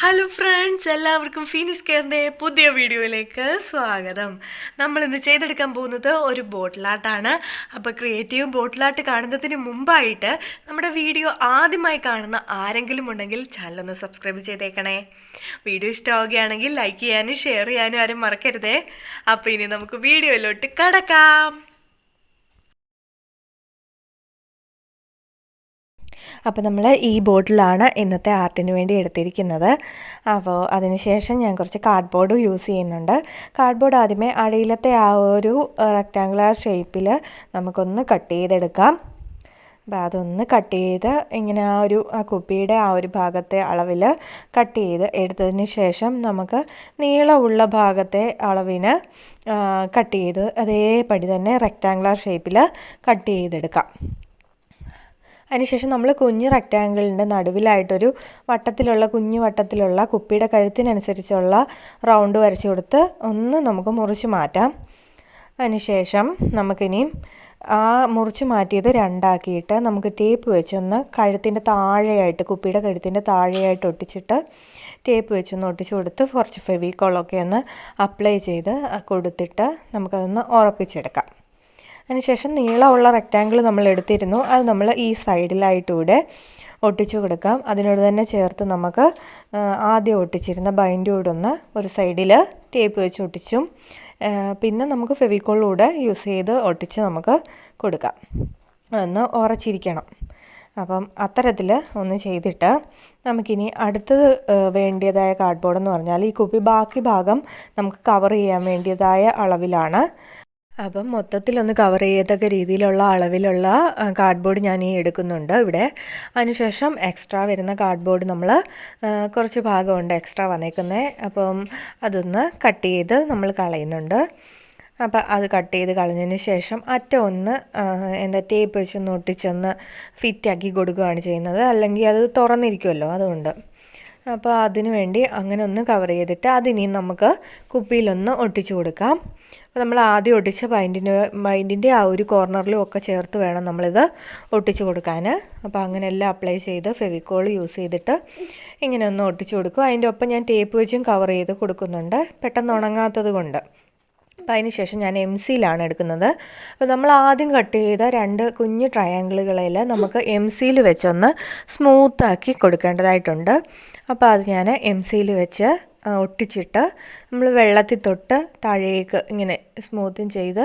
Hello friends, എല്ലാവർക്കും Phoenix കെയറിൻ്റെ പുതിയ വീഡിയോയിലേക്ക് സ്വാഗതം. നമ്മളിന്ന് ചെയ്തെടുക്കാൻ പോകുന്നത് ഒരു ബോട്ടിൽ ആർട്ടാണ്. അപ്പോൾ ക്രിയേറ്റീവ് ബോട്ടിൽ ആർട്ട് കാണുന്നതിന് മുമ്പായിട്ട് നമ്മുടെ വീഡിയോ ആദ്യമായി കാണുന്ന ആരെങ്കിലും ഉണ്ടെങ്കിൽ ചാനലൊന്ന് സബ്സ്ക്രൈബ് ചെയ്തേക്കണേ. വീഡിയോ ഇഷ്ടമാവുകയാണെങ്കിൽ ലൈക്ക് ചെയ്യാനും ഷെയർ ചെയ്യാനും ആരും മറക്കരുതേ. അപ്പോൾ ഇനി നമുക്ക് വീഡിയോയിലോട്ട് കടക്കാം. അപ്പോൾ നമ്മൾ ഈ ബോട്ടിലാണ് ഇന്നത്തെ ആർട്ടിന് വേണ്ടി എടുത്തിരിക്കുന്നത്. അപ്പോൾ അതിനുശേഷം ഞാൻ കുറച്ച് കാർഡ്ബോർഡ് യൂസ് ചെയ്യുന്നുണ്ട്. കാർഡ്ബോർഡ് ആദ്യമേ അടിയിലത്തെ ആ ഒരു റെക്റ്റാങ്കുലർ ഷേപ്പിൽ നമുക്കൊന്ന് കട്ട് ചെയ്തെടുക്കാം. അപ്പോൾ അതൊന്ന് കട്ട് ചെയ്ത് ഇങ്ങനെ ആ കുപ്പിയുടെ ആ ഒരു ഭാഗത്തെ അളവിൽ കട്ട് ചെയ്ത് എടുത്തതിന് ശേഷം നമുക്ക് നീളമുള്ള ഭാഗത്തെ അളവിന് കട്ട് ചെയ്ത് അതേപടി തന്നെ റെക്റ്റാങ്കുലർ ഷേപ്പിൽ കട്ട് ചെയ്തെടുക്കാം. അതിനുശേഷം നമ്മൾ കുഞ്ഞ് റെക്റ്റാങ്കിളിൻ്റെ നടുവിലായിട്ടൊരു കുഞ്ഞു വട്ടത്തിലുള്ള കുപ്പിയുടെ കഴുത്തിനനുസരിച്ചുള്ള റൗണ്ട് വരച്ച് കൊടുത്ത് ഒന്ന് നമുക്ക് മുറിച്ച് മാറ്റാം. അതിനുശേഷം നമുക്കിനിയും ആ മുറിച്ച് മാറ്റിയത് രണ്ടാക്കിയിട്ട് നമുക്ക് ടേപ്പ് വെച്ചൊന്ന് കഴുത്തിൻ്റെ താഴെയായിട്ട് കുപ്പിയുടെ കഴുത്തിൻ്റെ താഴെയായിട്ട് ഒട്ടിച്ചിട്ട് ടേപ്പ് വെച്ചൊന്ന് ഒട്ടിച്ച് കൊടുത്ത് കുറച്ച് ഫെവിക്കോളൊക്കെ ഒന്ന് അപ്ലൈ ചെയ്ത് കൊടുത്തിട്ട് നമുക്കതൊന്ന് ഉറപ്പിച്ചെടുക്കാം. അതിനുശേഷം നീളമുള്ള റെക്റ്റാങ്കിൾ നമ്മൾ എടുത്തിരുന്നു, അത് നമ്മൾ ഈ സൈഡിലായിട്ടൂടെ ഒട്ടിച്ചു കൊടുക്കാം. അതിനോട് തന്നെ ചേർത്ത് നമുക്ക് ആദ്യം ഒട്ടിച്ചിരുന്ന ബൈൻഡോടൊന്ന് ഒരു സൈഡിൽ ടേപ്പ് വെച്ച് ഒട്ടിച്ചും പിന്നെ നമുക്ക് ഫെവിക്കോളിലൂടെ യൂസ് ചെയ്ത് ഒട്ടിച്ച് നമുക്ക് കൊടുക്കാം. ഒന്ന് ഉറച്ചിരിക്കണം. അപ്പം അത്തരത്തിൽ ഒന്ന് ചെയ്തിട്ട് നമുക്കിനി അടുത്തത് വേണ്ടിയതായ കാർഡ്ബോർഡ് എന്ന് പറഞ്ഞാൽ ഈ കുപ്പി ബാക്കി ഭാഗം നമുക്ക് കവർ ചെയ്യാൻ വേണ്ടിയതായ അളവിലാണ്. അപ്പം മൊത്തത്തിലൊന്ന് കവർ ചെയ്യത്തക്ക രീതിയിലുള്ള അളവിലുള്ള കാർഡ്ബോർഡ് ഞാൻ ഈ എടുക്കുന്നുണ്ട് ഇവിടെ. അതിനുശേഷം എക്സ്ട്രാ വരുന്ന കാർഡ്ബോർഡ് നമ്മൾ കുറച്ച് ഭാഗമുണ്ട് എക്സ്ട്രാ വന്നേക്കുന്നത്, അപ്പം അതൊന്ന് കട്ട് ചെയ്ത് നമ്മൾ കളയുന്നുണ്ട്. അപ്പം അത് കട്ട് ചെയ്ത് കളഞ്ഞതിന് ശേഷം അറ്റം ഒന്ന് ടേപ്പ് വെച്ചൊന്ന് ഒട്ടിച്ചൊന്ന് ഫിറ്റാക്കി കൊടുക്കുകയാണ് ചെയ്യുന്നത്, അല്ലെങ്കിൽ അത് തുറന്നിരിക്കുമല്ലോ അതുകൊണ്ട്. അപ്പോൾ അതിനു വേണ്ടി അങ്ങനെ ഒന്ന് കവർ ചെയ്തിട്ട് അതിനി നമുക്ക് കുപ്പിയിലൊന്ന് ഒട്ടിച്ചു കൊടുക്കാം. അപ്പോൾ നമ്മൾ ആദ്യം ഒട്ടിച്ച ബൈൻഡിൻ്റെ ആ ഒരു കോർണറിലും ഒക്കെ ചേർത്ത് വേണം നമ്മളിത് ഒട്ടിച്ചു കൊടുക്കാൻ. അപ്പോൾ അങ്ങനെ എല്ലാം അപ്ലൈ ചെയ്ത് ഫെവിക്കോൾ യൂസ് ചെയ്തിട്ട് ഇങ്ങനെ ഒന്ന് ഒട്ടിച്ചു കൊടുക്കും. അതിൻ്റെ ഒപ്പം ഞാൻ ടേപ്പ് വെച്ചും കവർ ചെയ്ത് കൊടുക്കുന്നുണ്ട്, പെട്ടെന്ന് ഉണങ്ങാത്തത് കൊണ്ട്. അപ്പോൾ അതിന് ശേഷം ഞാൻ MC-യിലാണ് എടുക്കുന്നത്. അപ്പോൾ നമ്മൾ ആദ്യം കട്ട് ചെയ്ത രണ്ട് കുഞ്ഞ് ട്രയാങ്കിളുകളിൽ നമുക്ക് MC-യിൽ വെച്ചൊന്ന് സ്മൂത്താക്കി കൊടുക്കേണ്ടതായിട്ടുണ്ട്. അപ്പോൾ അത് ഞാൻ MC-യിൽ വെച്ച് ഒട്ടിച്ചിട്ട് നമ്മൾ വെള്ളത്തിൽ തൊട്ട് താഴേക്ക് ഇങ്ങനെ സ്മൂത്തും ചെയ്ത്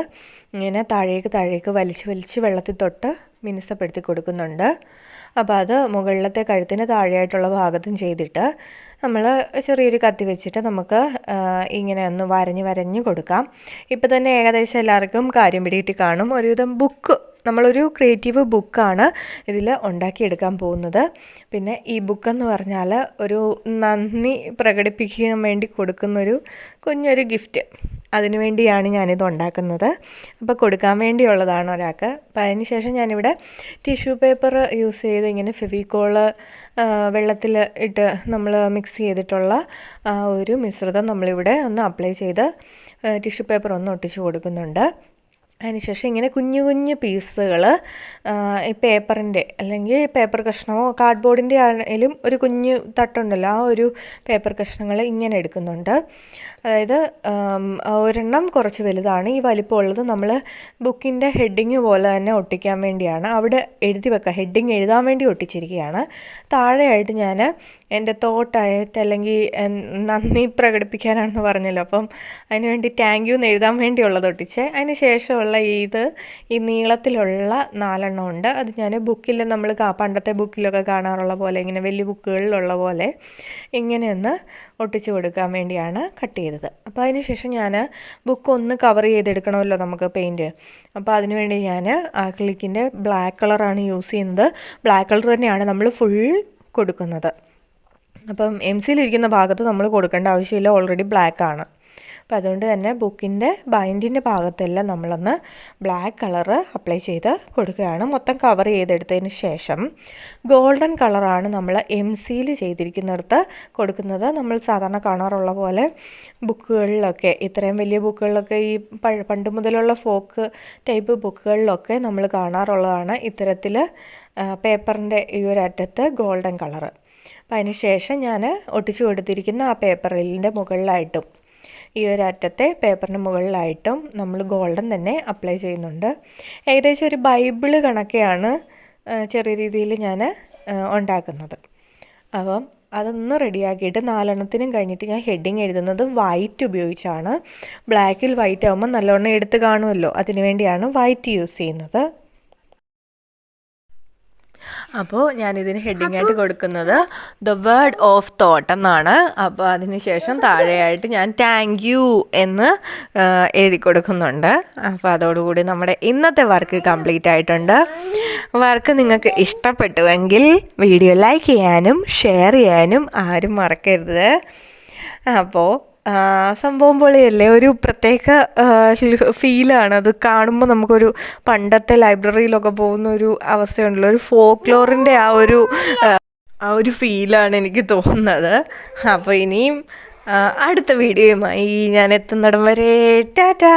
ഇങ്ങനെ താഴേക്ക് വലിച്ച് വെള്ളത്തിൽ തൊട്ട് മിനുസപ്പെടുത്തി കൊടുക്കുന്നുണ്ട്. അപ്പോൾ അത് മുകളിലത്തെ കഴുത്തിന് താഴെയായിട്ടുള്ള ഭാഗത്തും ചെയ്തിട്ട് നമ്മൾ ചെറിയൊരു കത്തി വെച്ചിട്ട് നമുക്ക് ഇങ്ങനെ ഒന്ന് വരഞ്ഞ് കൊടുക്കാം. ഇപ്പോൾ തന്നെ ഏകദേശം എല്ലാവർക്കും കാര്യം പിടികിട്ടി കാണും. ഒരുവിധം നമ്മളൊരു ക്രിയേറ്റീവ് ബുക്കാണ് ഇതിൽ ഉണ്ടാക്കിയെടുക്കാൻ പോകുന്നത്. പിന്നെ ഈ ബുക്കെന്ന് പറഞ്ഞാൽ ഒരു നന്ദി പ്രകടിപ്പിക്കാൻ വേണ്ടി കൊടുക്കുന്നൊരു കുഞ്ഞൊരു ഗിഫ്റ്റ്, അതിനു വേണ്ടിയാണ് ഞാനിത് ഉണ്ടാക്കുന്നത്. അപ്പോൾ കൊടുക്കാൻ വേണ്ടിയുള്ളതാണ് ഒരാൾക്ക്. അപ്പോൾ അതിന് ശേഷം ഞാനിവിടെ ടിഷ്യൂ പേപ്പർ യൂസ് ചെയ്ത് ഇങ്ങനെ ഫെവിക്കോള് വെള്ളത്തിൽ ഇട്ട് നമ്മൾ മിക്സ് ചെയ്തിട്ടുള്ള ഒരു മിശ്രിതം നമ്മളിവിടെ ഒന്ന് അപ്ലൈ ചെയ്ത് ടിഷ്യൂ പേപ്പർ ഒന്ന് ഒട്ടിച്ച് കൊടുക്കുന്നുണ്ട്. അതിനുശേഷം ഇങ്ങനെ കുഞ്ഞു പീസുകൾ ഈ പേപ്പറിൻ്റെ അല്ലെങ്കിൽ പേപ്പർ കഷ്ണമോ കാർഡ്ബോർഡിൻ്റെ ആണെങ്കിലും ഒരു കുഞ്ഞു തട്ടുണ്ടല്ലോ, ആ ഒരു പേപ്പർ കഷ്ണങ്ങൾ ഇങ്ങനെ എടുക്കുന്നുണ്ട്. അതായത് ഒരെണ്ണം കുറച്ച് വലുതാണ്, ഈ വലിപ്പമുള്ളത് നമ്മൾ ബുക്കിൻ്റെ ഹെഡിങ് പോലെ തന്നെ ഒട്ടിക്കാൻ വേണ്ടിയാണ്. അവിടെ ഹെഡിങ് എഴുതാൻ വേണ്ടി ഒട്ടിച്ചിരിക്കുകയാണ്. താഴെയായിട്ട് ഞാൻ എൻ്റെ തോട്ടായിട്ട് അല്ലെങ്കിൽ നന്ദി പ്രകടിപ്പിക്കാനാണെന്ന് പറഞ്ഞല്ലോ, അപ്പം അതിനുവേണ്ടി താങ്ക് യു എന്ന് എഴുതാൻ വേണ്ടിയുള്ളത് ഒട്ടിച്ച്. അതിന് ശേഷമുള്ള ഈ നീളത്തിലുള്ള 4 ഉണ്ട്. അത് ഞാൻ ബുക്കിൽ നമ്മൾ പണ്ടത്തെ ബുക്കിലൊക്കെ കാണാറുള്ള പോലെ ഇങ്ങനെ വലിയ ബുക്കുകളിലുള്ള പോലെ ഇങ്ങനെയൊന്ന് ഒട്ടിച്ച് കൊടുക്കാൻ വേണ്ടിയാണ് കട്ട് ചെയ്തത്. അപ്പോൾ അതിന് ശേഷം ഞാൻ ബുക്ക് ഒന്ന് കവർ ചെയ്തെടുക്കണമല്ലോ നമുക്ക് പെയിൻറ്റ്. അപ്പോൾ അതിനുവേണ്ടി ഞാൻ ആക്രിലിക്കിൻ്റെ ബ്ലാക്ക് കളറാണ് യൂസ് ചെയ്യുന്നത്. ബ്ലാക്ക് കളർ തന്നെയാണ് നമ്മൾ ഫുൾ കൊടുക്കുന്നത്. അപ്പം MC-യിലിരിക്കുന്ന ഭാഗത്ത് നമ്മൾ കൊടുക്കേണ്ട ആവശ്യമില്ല, ഓൾറെഡി ബ്ലാക്ക് ആണ്. അപ്പോൾ അതുകൊണ്ട് തന്നെ ബുക്കിൻ്റെ ബൈൻഡിൻ്റെ ഭാഗത്തെല്ലാം നമ്മളൊന്ന് ബ്ലാക്ക് കളറ് അപ്ലൈ ചെയ്ത് കൊടുക്കുകയാണ്. മൊത്തം കവർ ചെയ്തെടുത്തതിന് ശേഷം ഗോൾഡൻ കളറാണ് നമ്മൾ MC-യിൽ ചെയ്തിരിക്കുന്നിടത്ത് കൊടുക്കുന്നത്. നമ്മൾ സാധാരണ കാണാറുള്ള പോലെ ബുക്കുകളിലൊക്കെ, ഇത്രയും വലിയ ബുക്കുകളിലൊക്കെ, ഈ പണ്ട് മുതലുള്ള ഫോക്ക് ടൈപ്പ് ബുക്കുകളിലൊക്കെ നമ്മൾ കാണാറുള്ളതാണ് ഇത്തരത്തിൽ പേപ്പറിൻ്റെ ഈ ഒരു അറ്റത്ത് ഗോൾഡൻ കളറ്. അപ്പം അതിന് ശേഷം ഞാൻ ഒട്ടിച്ചു കൊടുത്തിരിക്കുന്ന ആ പേപ്പറിൻ്റെ മുകളിലായിട്ടും ഈ ഒരു അറ്റത്തെ പേപ്പറിന് മുകളിലായിട്ടും നമ്മൾ ഗോൾഡൻ തന്നെ അപ്ലൈ ചെയ്യുന്നുണ്ട്. ഏകദേശം ഒരു ബൈബിള് കണക്കെയാണ് ചെറിയ രീതിയിൽ ഞാൻ ഉണ്ടാക്കുന്നത്. അപ്പം അതൊന്ന് റെഡിയാക്കിയിട്ട് 4 കഴിഞ്ഞിട്ട് ഞാൻ ഹെഡിങ് എഴുതുന്നത് വൈറ്റ് ഉപയോഗിച്ചാണ്. ബ്ലാക്കിൽ വൈറ്റ് ആകുമ്പോൾ നല്ലോണം എടുത്ത് കാണുമല്ലോ, അതിനു വേണ്ടിയാണ് വൈറ്റ് യൂസ് ചെയ്യുന്നത്. അപ്പോൾ ഞാനിതിന് ഹെഡിങ് ആയിട്ട് കൊടുക്കുന്നത് ദ വേർഡ് ഓഫ് തോട്ട് എന്നാണ്. അപ്പോൾ അതിന് ശേഷം താഴെയായിട്ട് ഞാൻ താങ്ക് യു എന്ന് എഴുതി കൊടുക്കുന്നുണ്ട്. അപ്പോൾ അതോടുകൂടി നമ്മുടെ ഇന്നത്തെ വർക്ക് കംപ്ലീറ്റ് ആയിട്ടുണ്ട്. വർക്ക് നിങ്ങൾക്ക് ഇഷ്ടപ്പെട്ടുവെങ്കിൽ വീഡിയോ ലൈക്ക് ചെയ്യാനും ഷെയർ ചെയ്യാനും ആരും മറക്കരുത്. അപ്പോൾ സംഭവം പൊളിയല്ലേ, ഒരു പ്രത്യേക ഫീലാണ് അത് കാണുമ്പോൾ. നമുക്കൊരു പണ്ടത്തെ ലൈബ്രറിയിലൊക്കെ പോകുന്ന ഒരു അവസ്ഥയുണ്ടല്ലോ, ഒരു ഫോക്ലോറിൻ്റെ ആ ഒരു ഫീലാണ് എനിക്ക് തോന്നുന്നത്. അപ്പോൾ ഇനിയും അടുത്ത വീഡിയോയുമായി ഞാൻ എത്തുന്നിടം വരെ ടാറ്റാ.